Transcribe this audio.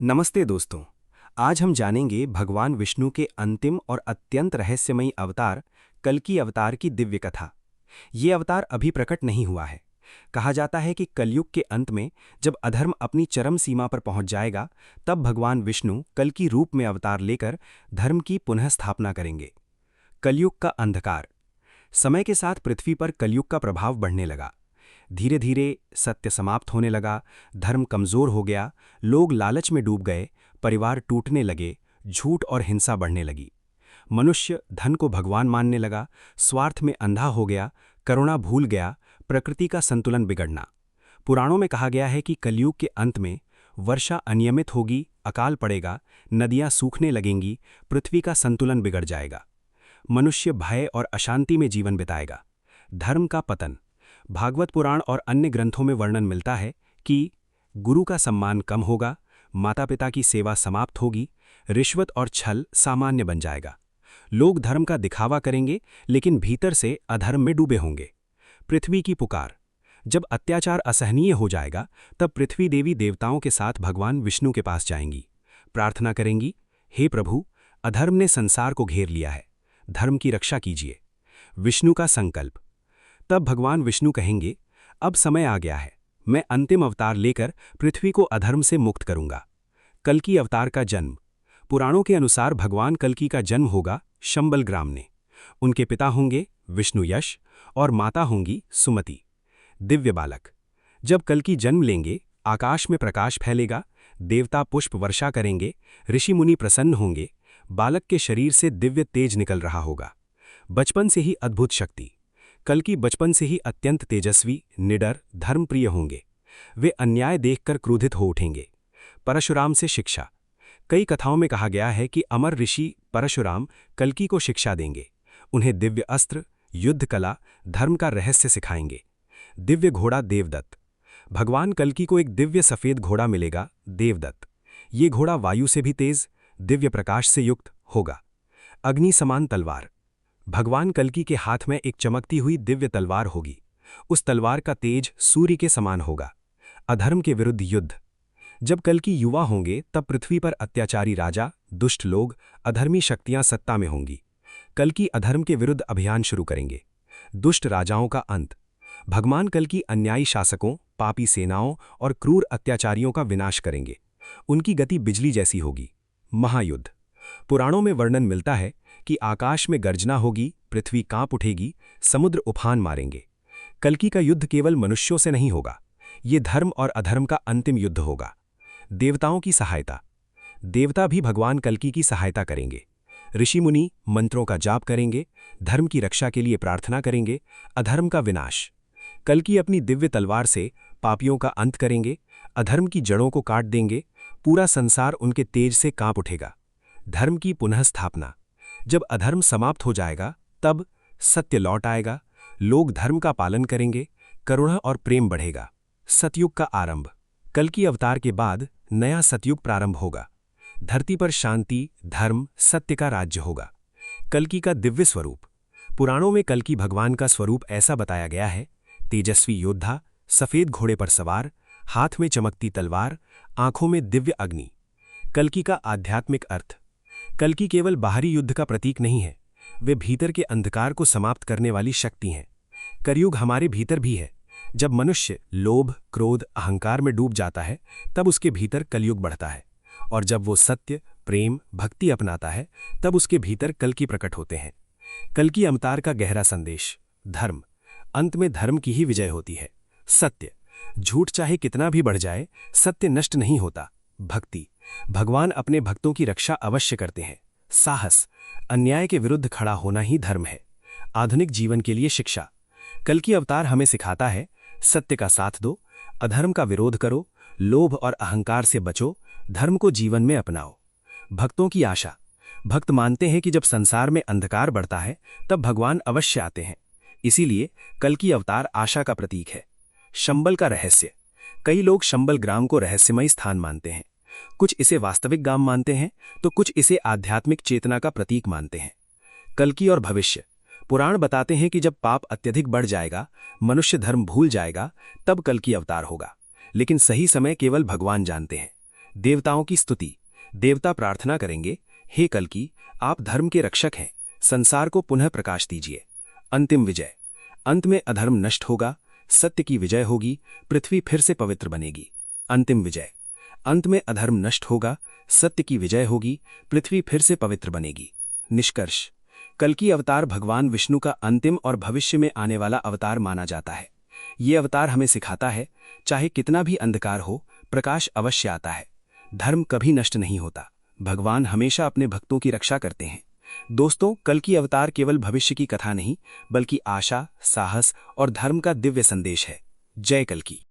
नमस्ते दोस्तों। आज हम जानेंगे भगवान विष्णु के अंतिम और अत्यंत रहस्यमयी अवतार कल्कि अवतार की दिव्य कथा। ये अवतार अभी प्रकट नहीं हुआ है। कहा जाता है कि कलयुग के अंत में जब अधर्म अपनी चरम सीमा पर पहुंच जाएगा, तब भगवान विष्णु कल्कि रूप में अवतार लेकर धर्म की पुनः स्थापना करेंगे। कलयुग का अंधकार। समय के साथ पृथ्वी पर कलयुग का प्रभाव बढ़ने लगा। धीरे धीरे सत्य समाप्त होने लगा, धर्म कमजोर हो गया, लोग लालच में डूब गए, परिवार टूटने लगे, झूठ और हिंसा बढ़ने लगी। मनुष्य धन को भगवान मानने लगा, स्वार्थ में अंधा हो गया, करुणा भूल गया, प्रकृति का संतुलन बिगड़ना। पुराणों में कहा गया है कि कलयुग के अंत में वर्षा अनियमित होगी, अकाल पड़ेगा, नदियां सूखने लगेंगी, पृथ्वी का संतुलन बिगड़ जाएगा। मनुष्य भय और अशांति में जीवन बिताएगा। धर्म का पतन। भागवत पुराण और अन्य ग्रंथों में वर्णन मिलता है कि गुरु का सम्मान कम होगा, माता पिता की सेवा समाप्त होगी, रिश्वत और छल सामान्य बन जाएगा। लोग धर्म का दिखावा करेंगे लेकिन भीतर से अधर्म में डूबे होंगे। पृथ्वी की पुकार। जब अत्याचार असहनीय हो जाएगा, तब पृथ्वी देवी देवताओं के साथ भगवान विष्णु के पास जाएंगी, प्रार्थना करेंगी, हे प्रभु, अधर्म ने संसार को घेर लिया है, धर्म की रक्षा कीजिए। विष्णु का संकल्प। तब भगवान विष्णु कहेंगे, अब समय आ गया है, मैं अंतिम अवतार लेकर पृथ्वी को अधर्म से मुक्त करूंगा। कल्कि अवतार का जन्म। पुराणों के अनुसार भगवान कल्कि का जन्म होगा शंबल ग्राम में। उनके पिता होंगे विष्णु यश और माता होंगी सुमति। दिव्य बालक। जब कल्कि जन्म लेंगे, आकाश में प्रकाश फैलेगा, देवता पुष्प वर्षा करेंगे, ऋषि मुनि प्रसन्न होंगे, बालक के शरीर से दिव्य तेज निकल रहा होगा। बचपन से ही अद्भुत शक्ति। कल्कि बचपन से ही अत्यंत तेजस्वी, निडर, धर्मप्रिय होंगे। वे अन्याय देखकर क्रोधित हो उठेंगे। परशुराम से शिक्षा। कई कथाओं में कहा गया है कि अमर ऋषि परशुराम कल्कि को शिक्षा देंगे, उन्हें दिव्य अस्त्र, युद्ध कला, धर्म का रहस्य सिखाएंगे। दिव्य घोड़ा देवदत्त। भगवान कल्कि को एक दिव्य सफेद घोड़ा मिलेगा, देवदत्त। ये घोड़ा वायु से भी तेज, दिव्य प्रकाश से युक्त होगा। अग्नि समान तलवार। भगवान कल्कि के हाथ में एक चमकती हुई दिव्य तलवार होगी। उस तलवार का तेज सूर्य के समान होगा। अधर्म के विरुद्ध युद्ध। जब कल्कि युवा होंगे, तब पृथ्वी पर अत्याचारी राजा, दुष्ट लोग, अधर्मी शक्तियां सत्ता में होंगी। कल्कि अधर्म के विरुद्ध अभियान शुरू करेंगे। दुष्ट राजाओं का अंत। भगवान कल्कि अन्यायी शासकों, पापी सेनाओं और क्रूर अत्याचारियों का विनाश करेंगे। उनकी गति बिजली जैसी होगी। महायुद्ध। पुराणों में वर्णन मिलता है कि आकाश में गर्जना होगी, पृथ्वी कांप उठेगी, समुद्र उफान मारेंगे। कल्कि का युद्ध केवल मनुष्यों से नहीं होगा, ये धर्म और अधर्म का अंतिम युद्ध होगा। देवताओं की सहायता। देवता भी भगवान कल्कि की सहायता करेंगे। ऋषि मुनि मंत्रों का जाप करेंगे, धर्म की रक्षा के लिए प्रार्थना करेंगे, अधर्म का विनाश। कल्कि अपनी दिव्य तलवार से पापियों का अंत करेंगे, अधर्म की जड़ों को काट देंगे, पूरा संसार उनके तेज से कांप उठेगा। धर्म की पुनः स्थापना। जब अधर्म समाप्त हो जाएगा, तब सत्य लौट आएगा, लोग धर्म का पालन करेंगे, करुणा और प्रेम बढ़ेगा। सतयुग का आरंभ। कल्कि अवतार के बाद नया सतयुग प्रारंभ होगा। धरती पर शांति, धर्म, सत्य का राज्य होगा। कल्कि का दिव्य स्वरूप। पुराणों में कल्कि भगवान का स्वरूप ऐसा बताया गया है, तेजस्वी योद्धा, सफेद घोड़े पर सवार, हाथ में चमकती तलवार, आंखों में दिव्य अग्नि। कल्कि का आध्यात्मिक अर्थ। कल्कि केवल बाहरी युद्ध का प्रतीक नहीं है, वे भीतर के अंधकार को समाप्त करने वाली शक्ति हैं। कलयुग हमारे भीतर भी है। जब मनुष्य लोभ, क्रोध, अहंकार में डूब जाता है, तब उसके भीतर कलयुग बढ़ता है, और जब वो सत्य, प्रेम, भक्ति अपनाता है, तब उसके भीतर कल्कि प्रकट होते हैं। कल्कि अवतार का गहरा संदेश। धर्म। अंत में धर्म की ही विजय होती है। सत्य। झूठ चाहे कितना भी बढ़ जाए, सत्य नष्ट नहीं होता। भक्ति। भगवान अपने भक्तों की रक्षा अवश्य करते हैं। साहस। अन्याय के विरुद्ध खड़ा होना ही धर्म है। आधुनिक जीवन के लिए शिक्षा। कल्कि अवतार हमें सिखाता है, सत्य का साथ दो, अधर्म का विरोध करो, लोभ और अहंकार से बचो, धर्म को जीवन में अपनाओ। भक्तों की आशा। भक्त मानते हैं कि जब संसार में अंधकार बढ़ता है, तब भगवान अवश्य आते हैं। इसीलिए कल्कि अवतार आशा का प्रतीक है। शंबल का रहस्य। कई लोग शंबल ग्राम को रहस्यमयी स्थान मानते हैं। कुछ इसे वास्तविक गाम मानते हैं, तो कुछ इसे आध्यात्मिक चेतना का प्रतीक मानते हैं। कल्कि और भविष्य। पुराण बताते हैं कि जब पाप अत्यधिक बढ़ जाएगा, मनुष्य धर्म भूल जाएगा, तब कल्कि अवतार होगा। लेकिन सही समय केवल भगवान जानते हैं। देवताओं की स्तुति। देवता प्रार्थना करेंगे, हे कल्कि, आप धर्म के रक्षक हैं, संसार को पुनः प्रकाश दीजिए। अंतिम विजय। अंत में अधर्म नष्ट होगा, सत्य की विजय होगी, पृथ्वी फिर से पवित्र बनेगी। अंतिम विजय। अंत में अधर्म नष्ट होगा, सत्य की विजय होगी, पृथ्वी फिर से पवित्र बनेगी। निष्कर्ष। कल्कि अवतार भगवान विष्णु का अंतिम और भविष्य में आने वाला अवतार माना जाता है। ये अवतार हमें सिखाता है, चाहे कितना भी अंधकार हो, प्रकाश अवश्य आता है। धर्म कभी नष्ट नहीं होता। भगवान हमेशा अपने भक्तों की रक्षा करते हैं। दोस्तों, कल्कि अवतार केवल भविष्य की कथा नहीं, बल्कि आशा, साहस और धर्म का दिव्य संदेश है। जय कल्कि।